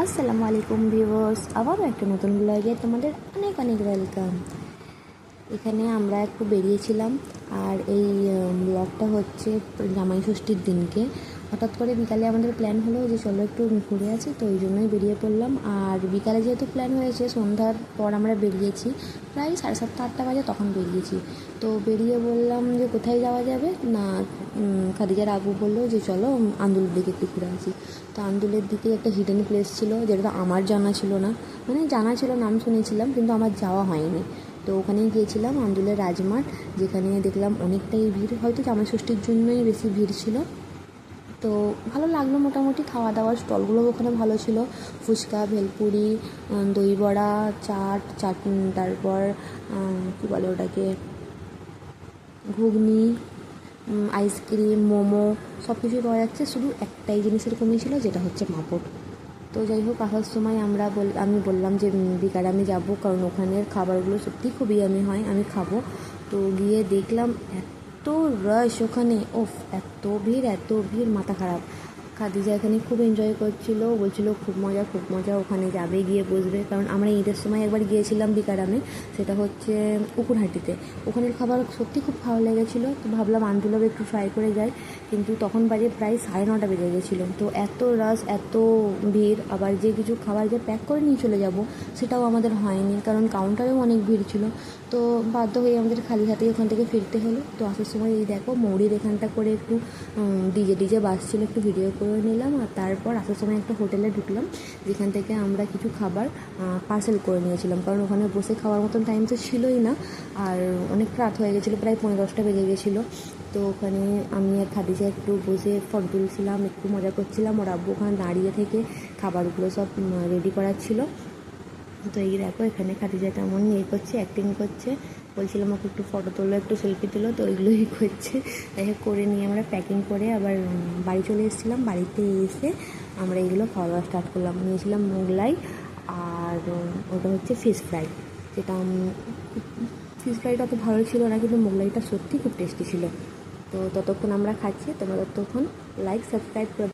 আসসালামু আলাইকুম ভিউয়ার্স, আবারও একটা নতুন ব্লগে তোমাদের অনেক অনেক ওয়েলকাম। এখানে আমরা একটু বেরিয়েছিলাম, আর এই ব্লগটা হচ্ছে জামাই ষষ্ঠীর দিনকে। হঠাৎ করে বিকালে আমাদের প্ল্যান হলো যে চলো একটু ঘুরে আসি, তো ওই জন্যই বেরিয়ে পড়লাম। আর বিকালে যেহেতু প্ল্যান হয়েছে, সন্ধ্যার পর আমরা বেরিয়েছি, প্রায় 7:30-8টা বাজে তখন বেরিয়েছি। তো বেরিয়ে বললাম যে কোথায় যাওয়া যাবে না, খাদিজার আবু বললো যে চলো আন্দুলের দিকে একটু ঘুরে আসি। তো আন্দুলের দিকে একটা হিডেন প্লেস ছিল, যেটা আমার জানা ছিল না, মানে জানা ছিল, নাম শুনেছিলাম কিন্তু আমার যাওয়া হয়নি। তো ওখানেই গিয়েছিলাম, আন্দুলের রাজমাঠ, যেখানে দেখলাম অনেকটাই ভিড়, হয়তো জামাই ষষ্ঠীর জন্যই বেশি ভিড় ছিল। তো ভালো লাগলো, মোটামুটি খাওয়া দাওয়ার স্টলগুলো ওখানে ভালো ছিল। ফুচকা, ভেলপুরি, দই বড়া, চাটনি, তারপর কী বলে ওটাকে, ঘুগনি, আইসক্রিম, মোমো, সব কিছুই পাওয়া যাচ্ছে। শুধু একটাই জিনিসের কমই ছিল, যেটা হচ্ছে পাঁপড়। তো যাই হোক, আসার সময় আমি বললাম যে বিকালে আমি যাবো, কারণ ওখানের খাবারগুলো সত্যিই খুবই ইয়ামি হয়, আমি খাবো। তো গিয়ে দেখলাম এত রাশ ওখানে, ওফ, এত ভিড়, মাথা খারাপ। খাদিজা এখানে খুব এনজয় করছিল, বলছিল খুব মজা, ওখানে যাবে, গিয়ে বসবে। কারণ আমরা ঈদের সময় একবার গিয়েছিলাম বিকারামে, সেটা হচ্ছে উকুরহাটিতে। ওখানের খাবার সত্যি খুব ভালো লেগেছিলো। তো ভাবলাম আন্দুলেও একটু ট্রাই করে যাই, কিন্তু তখন বাজে প্রায় 9:30 বেজে গেছিলো। তো এত রাশ, এত ভিড়, আবার যে কিছু খাবার যে প্যাক করে নিয়ে চলে যাব সেটাও আমাদের হয়নি, কারণ কাউন্টারেও অনেক ভিড় ছিল। তো বাধ্য হয়ে আমাদের খালি হাতেই ওখান থেকে ফিরতে হলো। তো আসার সময় এই দেখো মৌরির এখানটা করে একটু ডিজে বাজছিল, একটু ভিডিও করে নিলাম। আর তারপর আসার সময় একটা হোটেলে ঢুকলাম, যেখান থেকে আমরা কিছু খাবার পার্সেল করে নিয়েছিলাম, কারণ ওখানে বসে খাওয়ার মতন টাইম তো ছিলই না। আর অনেক রাত হয়ে গেছিলো, প্রায় 9:45 বেজে গেছিলো। তো ওখানে আমি আর খাদিজা একটু বসে ফটো তুলছিলাম, একটু মজা করছিলাম। ওর আব্বু ওখানে দাঁড়িয়ে থেকে খাবারগুলো সব রেডি করাচ্ছিল। তো এই দেখো, এখানে খাদিজা কেমন করছে, অ্যাক্টিং করছে। বলছিলাম ওকে একটু ফটো তোলো, একটু সেলফি তোলো, তো ওইগুলোই করছে। তাই করে নিয়ে আমরা প্যাকিং করে আবার বাড়ি চলে এসেছিলাম। বাড়িতে এসে আমরা এইগুলো খাওয়া দাওয়া স্টার্ট করলাম। নিয়েছিলাম মোগলাই, আর ওটা হচ্ছে ফিশ ফ্রাই, যেটা ফিশ ফ্রাইটা অত ভালো ছিল না, কিন্তু মোগলাইটা সত্যি খুব টেস্টি ছিল। তো ততক্ষণ আমরা খাচ্ছি, তোমরা ততক্ষণ লাইক সাবস্ক্রাইব করে